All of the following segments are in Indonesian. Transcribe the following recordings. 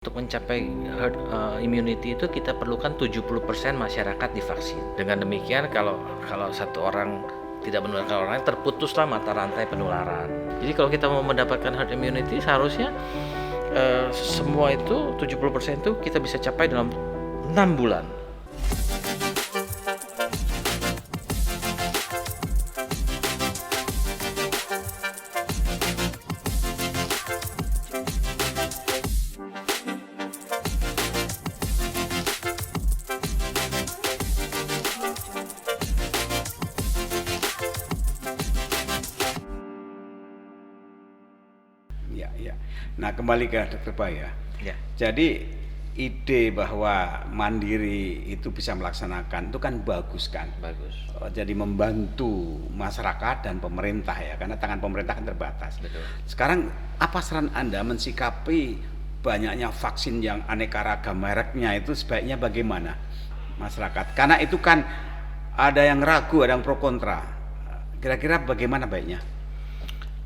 Untuk mencapai herd immunity itu kita perlukan 70% masyarakat divaksin. Dengan demikian kalau satu orang tidak menularkan orang lain, terputuslah mata rantai penularan. Jadi kalau kita mau mendapatkan herd immunity seharusnya semua itu 70% itu kita bisa capai dalam 6 bulan. Ya. Nah, kembali ke Dokter Baya. Ya. Jadi ide bahwa mandiri itu bisa melaksanakan itu kan bagus kan? Bagus. Jadi membantu masyarakat dan pemerintah ya, karena tangan pemerintah kan terbatas. Betul. Sekarang apa saran Anda mensikapi banyaknya vaksin yang aneka ragam mereknya itu sebaiknya bagaimana masyarakat? Karena itu kan ada yang ragu, ada yang pro kontra. Kira-kira bagaimana baiknya?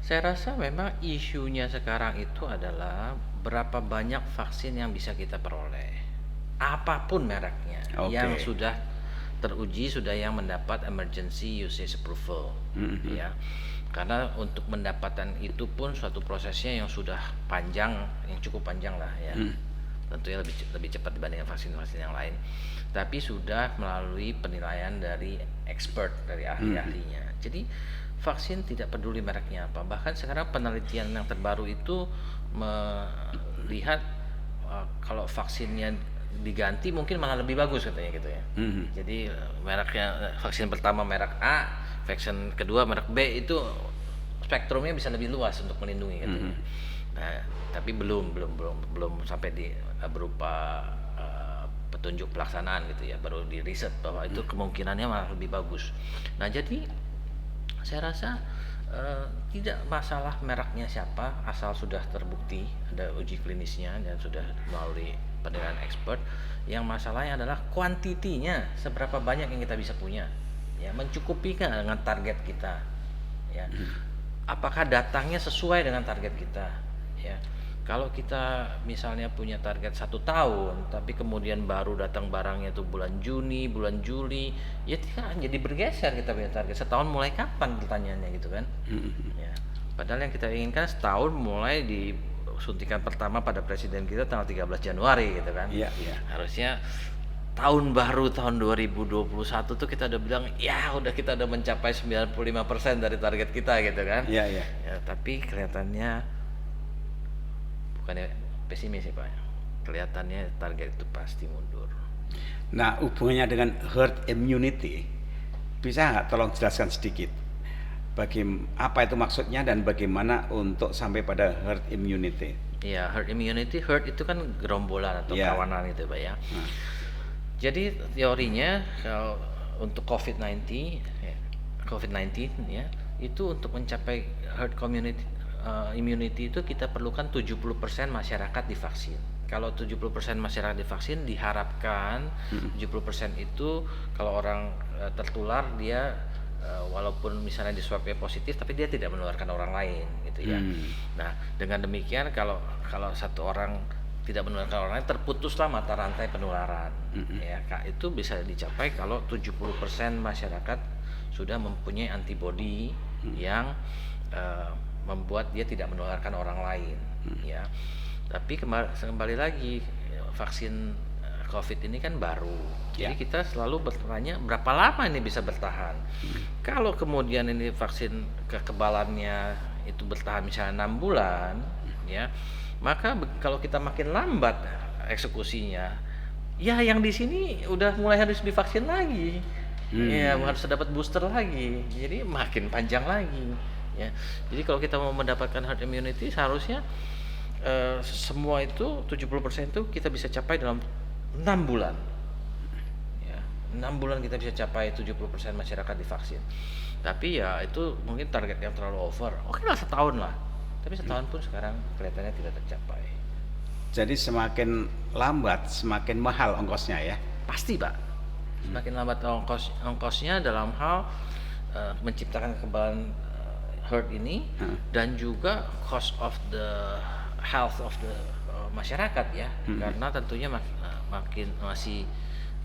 Saya rasa memang isunya sekarang itu adalah berapa banyak vaksin yang bisa kita peroleh, apapun mereknya, yang sudah teruji, sudah yang mendapat emergency usage approval, ya. Karena untuk mendapatkan itu pun suatu prosesnya yang sudah panjang, yang cukup panjang lah ya. Tentunya lebih cepat dibandingkan vaksin-vaksin yang lain, tapi sudah melalui penilaian dari expert, dari ahli-ahlinya. Jadi vaksin tidak peduli mereknya apa. Bahkan sekarang penelitian yang terbaru itu melihat kalau vaksinnya diganti mungkin malah lebih bagus katanya gitu ya. Jadi mereknya, vaksin pertama merek A, vaksin kedua merek B itu spektrumnya bisa lebih luas untuk melindungi katanya. Nah, tapi belum sampai di berupa petunjuk pelaksanaan gitu ya, baru di riset bahwa itu kemungkinannya malah lebih bagus. Nah, jadi saya rasa tidak masalah mereknya siapa, asal sudah terbukti ada uji klinisnya dan sudah melalui penilaian expert. Yang masalahnya adalah kuantitinya, seberapa banyak yang kita bisa punya, ya, mencukupi kan dengan target kita, ya. Apakah datangnya sesuai dengan target kita, ya. Kalau kita misalnya punya target 1 tahun, tapi kemudian baru datang barangnya itu bulan Juni, bulan Juli, ya jadi bergeser kita punya target. Setahun mulai kapan pertanyaannya gitu kan? Ya. Padahal yang kita inginkan setahun mulai di suntikan pertama pada presiden kita tanggal 13 Januari gitu kan? Iya. Harusnya tahun baru tahun 2021 tuh kita udah bilang ya kita udah mencapai 95% dari target kita gitu kan? Iya. Ya, tapi kelihatannya bukannya pesimis ya Pak, kelihatannya target itu pasti mundur. Nah, hubungannya dengan herd immunity, bisa nggak tolong jelaskan sedikit apa itu maksudnya dan bagaimana untuk sampai pada herd immunity? Ya, herd immunity, herd itu kan gerombolan atau kawanan gitu Pak ya. Jadi teorinya kalau untuk COVID-19 ya, itu untuk mencapai herd immunity itu kita perlukan 70% masyarakat divaksin. Kalau 70% masyarakat divaksin diharapkan 70% itu kalau orang tertular dia walaupun misalnya di swabnya positif tapi dia tidak menularkan orang lain gitu ya. Nah, dengan demikian kalau satu orang tidak menularkan orang lain, terputuslah mata rantai penularan. Ya, itu bisa dicapai kalau 70% masyarakat sudah mempunyai antibodi yang membuat dia tidak menularkan orang lain, ya. Tapi kembali lagi, vaksin COVID ini kan baru, jadi kita selalu bertanya berapa lama ini bisa bertahan. Kalau kemudian ini vaksin kekebalannya itu bertahan misalnya 6 bulan, ya, maka kalau kita makin lambat eksekusinya, ya yang di sini udah mulai harus divaksin lagi, ya harus dapat booster lagi, jadi makin panjang lagi. Ya, jadi kalau kita mau mendapatkan herd immunity seharusnya semua itu 70% itu kita bisa capai dalam 6 bulan. Ya, 6 bulan kita bisa capai 70% masyarakat divaksin. Tapi ya itu mungkin target yang terlalu over. Oke lah, setahun lah. Tapi setahun pun sekarang kelihatannya tidak tercapai. Jadi semakin lambat semakin mahal ongkosnya ya? Pasti Pak. Semakin lambat ongkosnya dalam hal menciptakan kekebalan herd ini dan juga cost of the health of the masyarakat ya, karena tentunya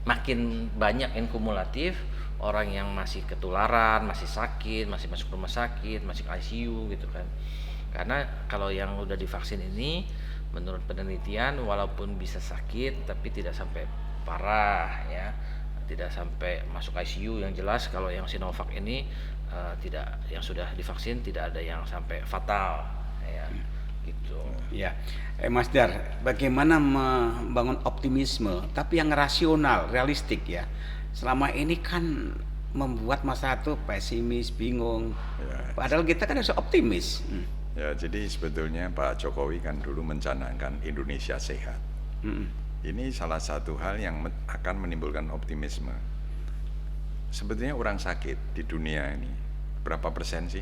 makin banyak yang kumulatif orang yang masih ketularan, masih sakit, masih masuk rumah sakit, masih ICU gitu kan. Karena kalau yang udah divaksin ini, menurut penelitian walaupun bisa sakit tapi tidak sampai parah ya, tidak sampai masuk ICU. Yang jelas kalau yang Sinovac ini tidak, yang sudah divaksin tidak ada yang sampai fatal ya gitu. Ya, Mas Dar, bagaimana membangun optimisme tapi yang rasional, realistik ya. Selama ini kan membuat masyarakat tuh pesimis, bingung. Ya. Padahal kita kan harus optimis. Ya, jadi sebetulnya Pak Jokowi kan dulu mencanangkan Indonesia sehat. Ini salah satu hal yang akan menimbulkan optimisme. Sebetulnya orang sakit di dunia ini berapa persen sih?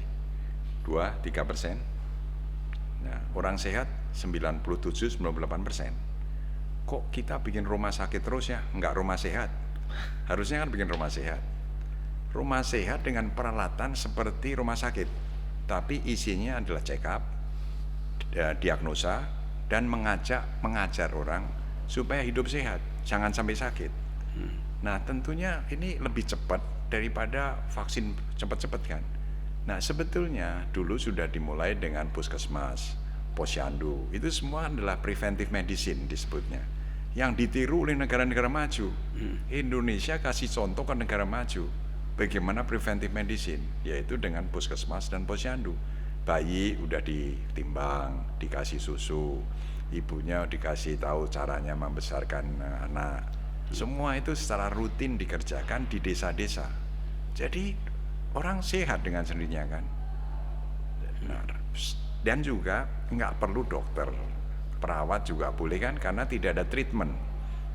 2-3%. Nah, orang sehat 97-98%. Kok kita bikin rumah sakit terus ya? Enggak rumah sehat. Harusnya kan bikin rumah sehat. Rumah sehat dengan peralatan seperti rumah sakit, tapi isinya adalah check up, diagnosa, dan mengajar orang supaya hidup sehat, jangan sampai sakit. Nah, tentunya ini lebih cepat daripada vaksin cepat-cepat kan. Nah, sebetulnya dulu sudah dimulai dengan puskesmas, posyandu, itu semua adalah preventive medicine disebutnya, yang ditiru oleh negara-negara maju. Indonesia kasih contoh ke negara maju bagaimana preventive medicine, yaitu dengan puskesmas dan posyandu. Bayi udah ditimbang, dikasih susu, ibunya dikasih tahu caranya membesarkan anak. Semua itu secara rutin dikerjakan di desa-desa. Jadi orang sehat dengan sendirinya kan. Nah, dan juga nggak perlu dokter, perawat juga boleh kan, karena tidak ada treatment,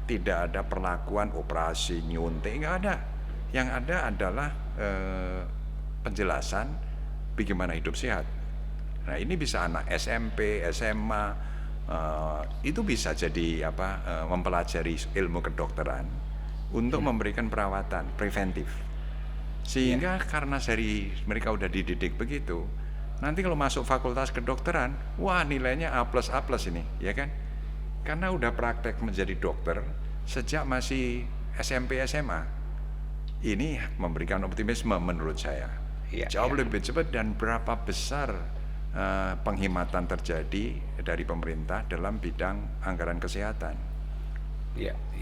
tidak ada perlakuan operasi nyuntik, nggak ada. Yang ada adalah penjelasan bagaimana hidup sehat. Nah, ini bisa anak SMP, SMA, itu bisa jadi mempelajari ilmu kedokteran untuk memberikan perawatan preventif. Sehingga karena dari mereka udah dididik begitu, nanti kalau masuk fakultas kedokteran, wah nilainya A++ ini, ya kan? Karena udah praktek menjadi dokter sejak masih SMP SMA. Ini memberikan optimisme menurut saya. Jauh lebih cepat, dan berapa besar penghematan terjadi dari pemerintah dalam bidang anggaran kesehatan.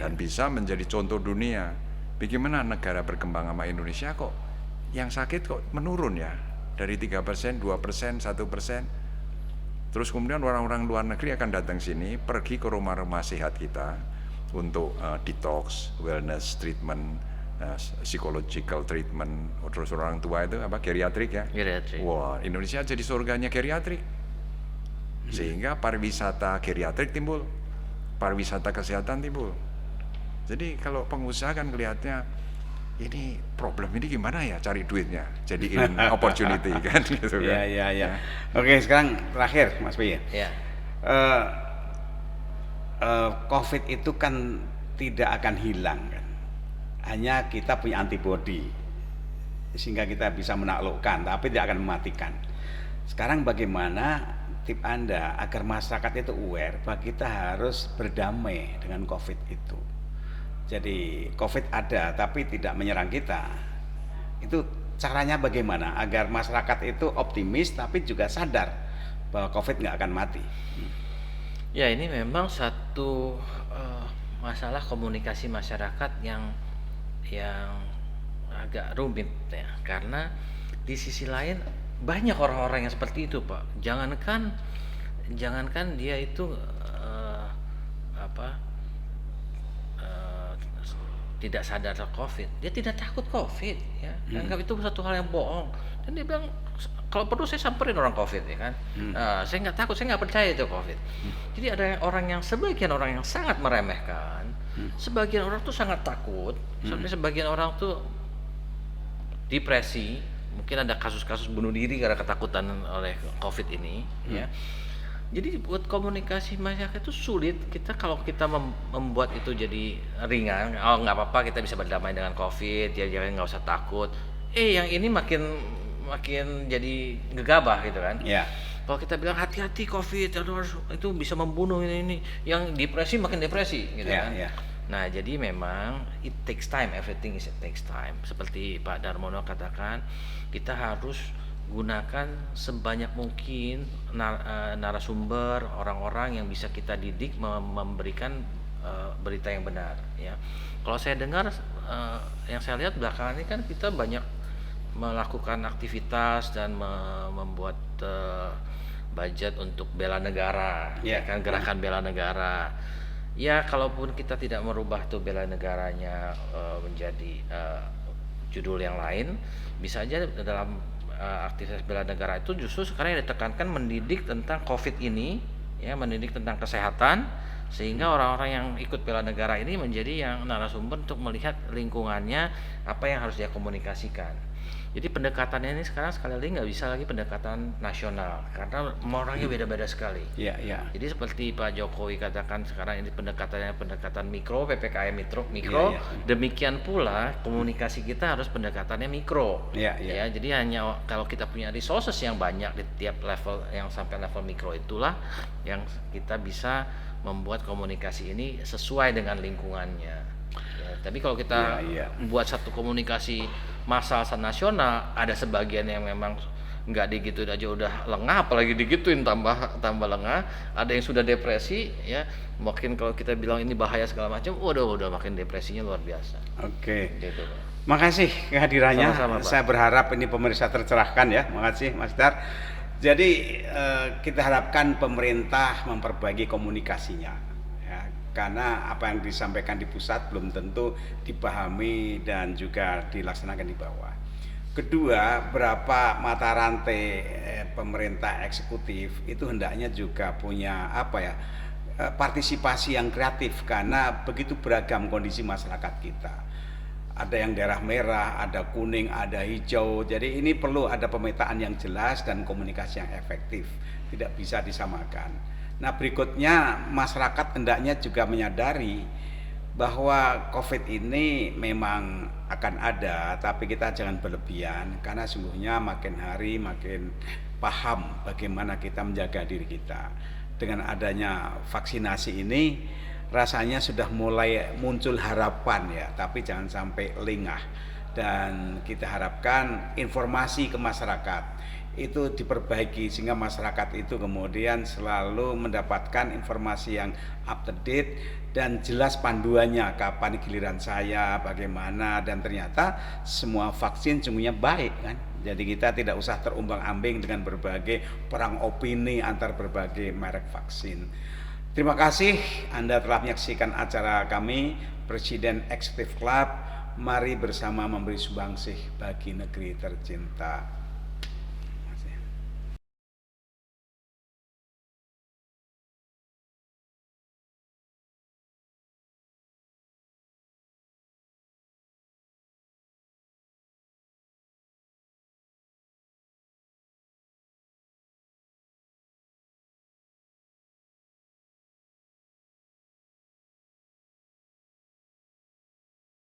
Dan bisa menjadi contoh dunia. Bagaimana negara berkembang sama Indonesia kok yang sakit kok menurun ya, dari 3%, 2%, 1%. Terus kemudian orang-orang luar negeri akan datang sini, pergi ke rumah-rumah sehat kita untuk detox, wellness treatment, psychological treatment. Terus orang tua itu geriatrik ya. Geriatrik. Wah, Indonesia jadi surganya geriatrik. Sehingga pariwisata geriatrik timbul, pariwisata kesehatan timbul. Jadi kalau pengusaha kan kelihatannya ini problem ini gimana ya cari duitnya, jadiin opportunity kan gitu kan. Ya. Oke, sekarang terakhir Mas Pi. Ya. COVID itu kan tidak akan hilang kan. Hanya kita punya antibodi sehingga kita bisa menaklukkan, tapi tidak akan mematikan. Sekarang bagaimana tip Anda agar masyarakat itu aware bahwa kita harus berdamai dengan COVID itu. Jadi COVID ada tapi tidak menyerang kita. Itu caranya bagaimana agar masyarakat itu optimis tapi juga sadar bahwa COVID nggak akan mati. Ya, ini memang satu masalah komunikasi masyarakat yang agak rumit ya, karena di sisi lain banyak orang-orang yang seperti itu, Pak. Jangankan dia itu tidak sadar COVID, dia tidak takut COVID ya. Anggap itu satu hal yang bohong. Dan dia bilang kalau perlu saya samperin orang COVID ya kan. Saya nggak takut, saya nggak percaya itu COVID. Jadi ada sebagian orang yang sangat meremehkan, sebagian orang tuh sangat takut, sampai sebagian orang tuh depresi, mungkin ada kasus-kasus bunuh diri karena ketakutan oleh COVID ini ya. Jadi buat komunikasi masyarakat itu sulit. Kalau kita membuat itu jadi ringan, nggak apa-apa, kita bisa berdamai dengan COVID, ya jangan, nggak usah takut. Yang ini makin jadi gegabah gitu kan. Kalau kita bilang hati-hati COVID itu bisa membunuh ini, yang depresi makin depresi gitu kan. Nah, jadi memang it takes time, everything is it takes time. Seperti Pak Darmono katakan, kita harus gunakan sebanyak mungkin narasumber, orang-orang yang bisa kita didik memberikan berita yang benar ya. Kalau saya dengar yang saya lihat belakangan ini kan kita banyak melakukan aktivitas dan membuat budget untuk bela negara, ya kan, gerakan bela negara. Ya, kalaupun kita tidak merubah tuh bela negaranya menjadi judul yang lain, bisa aja dalam aktivitas bela negara itu justru sekarang yang ditekankan mendidik tentang COVID ini, ya, mendidik tentang kesehatan, sehingga orang-orang yang ikut bela negara ini menjadi yang narasumber untuk melihat lingkungannya apa yang harus dia komunikasikan. Jadi pendekatannya ini sekarang sekali lagi nggak bisa lagi pendekatan nasional karena orangnya beda-beda sekali. Jadi seperti Pak Jokowi katakan sekarang ini pendekatannya pendekatan mikro, PPKM mikro. Demikian pula komunikasi kita harus pendekatannya mikro. Ya, jadi hanya kalau kita punya resources yang banyak di tiap level yang sampai level mikro itulah yang kita bisa membuat komunikasi ini sesuai dengan lingkungannya. Ya, tapi kalau kita buat satu komunikasi massal nasional, ada sebagian yang memang nggak digituin aja udah lengah, apalagi digituin tambah lengah. Ada yang sudah depresi, ya mungkin kalau kita bilang ini bahaya segala macam, udah makin depresinya luar biasa. Gitu, Pak. Makasih kehadirannya. Sama-sama, Pak. Saya berharap ini pemirsa tercerahkan ya. Makasih Mas Dar. Jadi kita harapkan pemerintah memperbaiki komunikasinya, ya, karena apa yang disampaikan di pusat belum tentu dipahami dan juga dilaksanakan di bawah. Kedua, berapa mata rantai pemerintah eksekutif itu hendaknya juga punya partisipasi yang kreatif karena begitu beragam kondisi masyarakat kita. Ada yang daerah merah, ada kuning, ada hijau. Jadi ini perlu ada pemetaan yang jelas dan komunikasi yang efektif. Tidak bisa disamakan. Nah, berikutnya masyarakat hendaknya juga menyadari bahwa COVID ini memang akan ada, tapi kita jangan berlebihan karena sungguhnya makin hari makin paham bagaimana kita menjaga diri kita. Dengan adanya vaksinasi ini rasanya sudah mulai muncul harapan ya, tapi jangan sampai lengah. Dan kita harapkan informasi ke masyarakat itu diperbaiki sehingga masyarakat itu kemudian selalu mendapatkan informasi yang up to date dan jelas panduannya kapan giliran saya, bagaimana, dan ternyata semua vaksin sungguhnya baik kan. Jadi kita tidak usah terumbang-ambing dengan berbagai perang opini antar berbagai merek vaksin. Terima kasih Anda telah menyaksikan acara kami Presiden Executive Club. Mari bersama memberi sumbangsih bagi negeri tercinta.